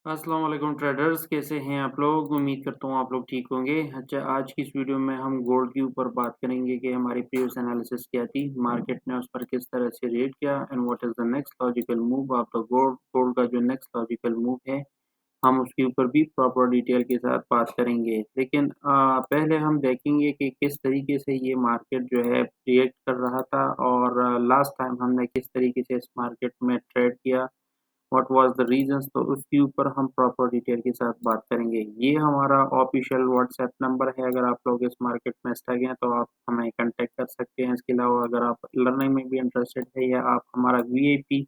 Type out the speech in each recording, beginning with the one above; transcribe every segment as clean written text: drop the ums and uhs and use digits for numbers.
अस्सलाम वालेकुम ट्रेडर्स, कैसे हैं आप लोग? उम्मीद करता हूँ आप लोग ठीक होंगे। अच्छा, आज की इस वीडियो में हम गोल्ड के ऊपर बात करेंगे कि हमारी प्रीवियस एनालिसिस क्या थी, मार्केट ने उस पर किस तरह से रेट किया and what is the next logical move of the gold. Gold का जो नेक्स्ट लॉजिकल मूव है, हम उसके ऊपर भी प्रॉपर डिटेल के साथ बात करेंगे। लेकिन पहले हम देखेंगे कि किस तरीके से ये मार्केट जो है रिएक्ट कर रहा था और लास्ट टाइम हमने किस तरीके से इस मार्केट में ट्रेड किया, व्हाट वाज़ द रीज़न्स, तो उसके ऊपर हम प्रॉपर डिटेल के साथ बात करेंगे। ये हमारा ऑफ़िशियल व्हाट्सएप नंबर है, अगर आप लोग इस मार्केट में स्टक हैं तो आप हमें कॉन्टैक्ट कर सकते हैं। इसके अलावा अगर आप लर्निंग में भी इंटरेस्टेड है या आप हमारा वीआईपी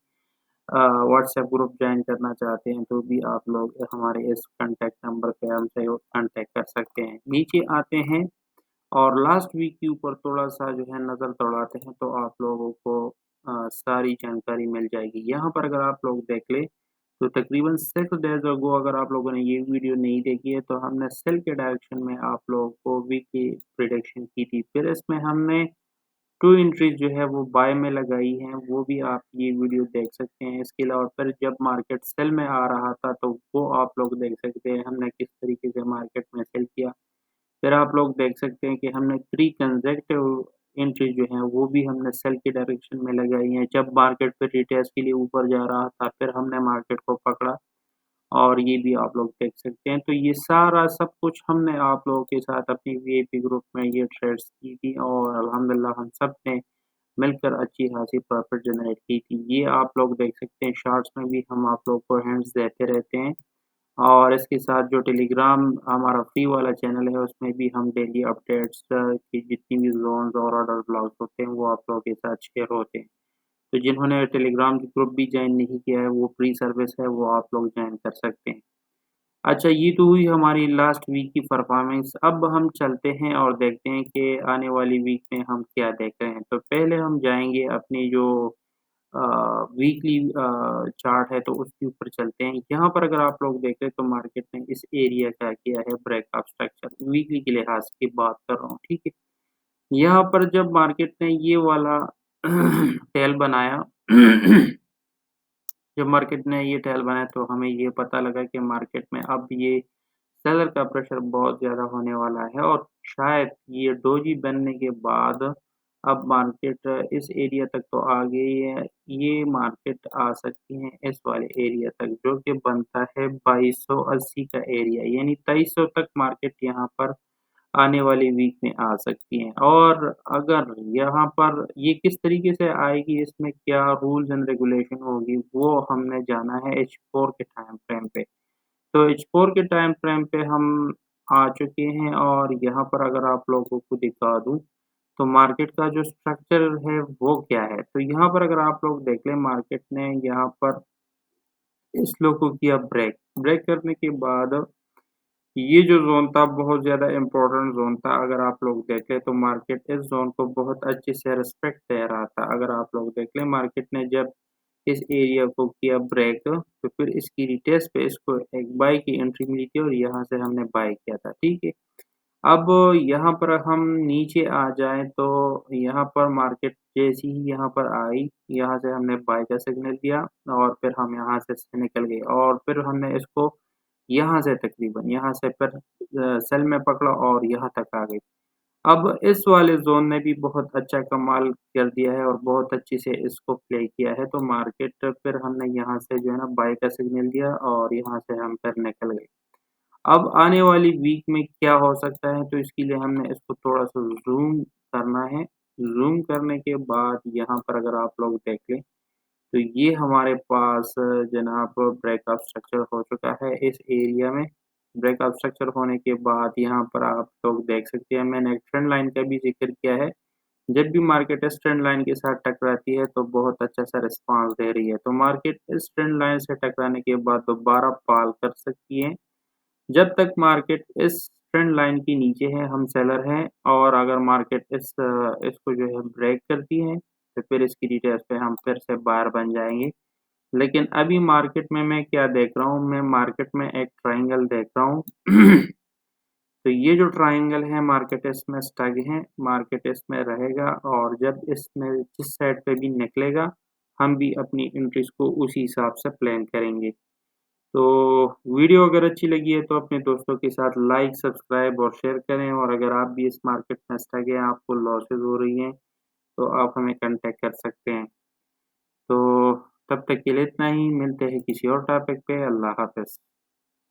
व्हाट्सएप ग्रुप जॉइन करना चाहते हैं तो भी आप लोग हमारे इस कॉन्टैक्ट नंबर पे हमसे कॉन्टैक्ट कर सकते हैं। नीचे आते हैं और लास्ट वीक के ऊपर थोड़ा-सा जो है नज़र दौड़ाते हैं तो आप लोगों को सारी जानकारी मिल जाएगी। यहाँ पर अगर आप लोग देख लें तो तकरीबन 6 डेज़ अगो अगर आप लोगों ने ये वीडियो नहीं देखी है तो हमने सेल के डायरेक्शन में आप लोगों को वीकली प्रेडिक्शन की थी। फिर इसमें हमने 2 एंट्रीज़ जो है वो बाय में लगाई हैं, वो भी आप ये वीडियो देख सकते हैं। इसके अलावा फिर जब मार्केट सेल में आ रहा था तो वो आप लोग देख सकते हैं हमने किस तरीके से मार्केट में सेल किया। फिर आप लोग देख सकते हैं कि हमने 3 कंसेक्टिव एंट्री जो हैं वो भी हमने सेल के डायरेक्शन में लगाई हैं। जब मार्केट फिर रिटेस्ट के लिए ऊपर जा रहा था फिर हमने मार्केट को पकड़ा और ये भी आप लोग देख सकते हैं। तो ये सारा सब कुछ हमने आप लोगों के साथ अपनी वीआईपी ग्रुप में ये ट्रेड्स की थी और अल्हम्दुलिल्लाह हम सब ने मिलकर अच्छी खासी प्रॉफ़िट जनरेट की थी। ये आप लोग देख सकते हैं, शॉर्ट्स में भी हम आप लोग को हिंट्स देते रहते हैं। और इसके साथ जो टेलीग्राम हमारा फ्री वाला चैनल है उसमें भी हम डेली अपडेट्स की जितनी भी ज़ोन्स और ऑर्डर ब्लॉक्स होते हैं वो आप लोगों के साथ शेयर होते हैं। तो जिन्होंने टेलीग्राम की ग्रुप भी जॉइन नहीं किया है वो फ्री सर्विस है, वो आप लोग जॉइन कर सकते हैं। अच्छा, ये तो हुई हमारी लास्ट वीक की परफॉर्मेंस। अब हम चलते हैं और देखते हैं कि आने वाली वीक में हम क्या देख रहे हैं। तो पहले हम जाएँगे अपनी जो अ, वीकली चार्ट है तो उसके ऊपर चलते हैं। यहाँ पर अगर आप लोग देखें तो मार्केट ने इस एरिया का किया है ब्रेकआउट स्ट्रक्चर, वीकली के लिहाज की बात कर रहा हूँ, ठीक है। यहाँ पर जब मार्केट ने ये वाला टेल बनाया जब मार्केट ने ये टेल बनाया तो हमें ये पता लगा कि मार्केट में अब ये सेलर का प्रेशर बहुत ज़्यादा होने वाला है और शायद ये डोजी बनने के बाद अब मार्केट इस एरिया तक तो आ गई है। ये मार्केट आ सकती है इस वाले एरिया तक जो कि बनता है 2280 का एरिया, यानी 2300 तक मार्केट यहाँ पर आने वाली वीक में आ सकती हैं। और अगर यहाँ पर ये किस तरीके से आएगी, इसमें क्या रूल्स एंड रेगुलेशन होगी, वो हमने जाना है H4 के टाइम फ्रेम पे। तो H4 के टाइम फ्रेम पे हम आ चुके हैं और यहाँ पर अगर आप लोगों को दिखा दूँ, तो मार्केट का जो स्ट्रक्चर है वो क्या है? तो यहाँ पर अगर आप लोग देख लें, मार्केट ने यहाँ पर इस लो को किया ब्रेक। ब्रेक करने के बाद ये जो ज़ोन था बहुत ज़्यादा इम्पोर्टेंट ज़ोन था। अगर आप लोग देखें तो मार्केट इस ज़ोन को बहुत अच्छे से रिस्पेक्ट दे रहा था। अगर आप लोग देख लें, मार्केट ने जब इस एरिया को किया ब्रेक तो फिर इसकी रिटेस्ट पे इसको एक बाय की एंट्री मिली थी और यहाँ से हमने बाय किया था, ठीक है। अब यहाँ पर हम नीचे आ जाएँ तो यहाँ पर मार्केट जैसे ही यहाँ पर आई, यहाँ से हमने बाय का सिग्नल दिया और फिर हम यहाँ से निकल गए और फिर हमने इसको यहाँ से तकरीबन यहाँ से फिर सेल में पकड़ा और यहाँ तक आ गए। अब इस वाले ज़ोन ने भी बहुत अच्छा कमाल कर दिया है और बहुत अच्छे से इसको प्ले किया है, तो मार्केट फिर हमने यहाँ से जो है ना बाय का सिग्नल दिया और यहाँ से हम फिर निकल गए। अब आने वाली वीक में क्या हो सकता है, तो इसके लिए हमने इसको थोड़ा-सा ज़ूम करना है। ज़ूम करने के बाद यहाँ पर अगर आप लोग देख लें, तो ये हमारे पास जनाब ब्रेकआउट स्ट्रक्चर हो चुका है इस एरिया में। ब्रेकआउट स्ट्रक्चर होने के बाद यहाँ पर आप लोग देख सकते हैं, मैंने एक ट्रेंड लाइन का भी ज़िक्र किया है। जब भी मार्केट इस ट्रेंड लाइन के साथ टकराती है, तो बहुत अच्छा-सा रिस्पॉन्स दे रही है। तो मार्केट इस ट्रेंड लाइन से टकराने के बाद दोबारा फॉल कर सकती है। जब तक मार्केट इस ट्रेंड लाइन के नीचे है, हम सेलर हैं और अगर मार्केट इसको जो है ब्रेक करती है, तो फिर इसकी डिटेल्स पे हम फिर से बायर बन जाएँगे। लेकिन अभी मार्केट में मैं क्या देख रहा हूँ, मैं मार्केट में एक ट्रायंगल देख रहा हूँ। तो ये जो ट्रायंगल है मार्केट इसमें स्टक है, मार्केट इसमें रहेगा और जब इसमें जिस साइड पे भी निकलेगा, हम भी अपनी एंट्रीज़ को उसी हिसाब से प्लान करेंगे। तो वीडियो अगर अच्छी लगी है तो अपने दोस्तों के साथ लाइक, सब्सक्राइब और शेयर करें और अगर आप भी इस मार्केट में स्टक हैं, आपको लॉसेस हो रही हैं, तो आप हमें कॉन्टैक्ट कर सकते हैं। तो तब तक के लिए इतना ही, मिलते हैं किसी और टॉपिक पे। अल्लाह हाफ़िज़।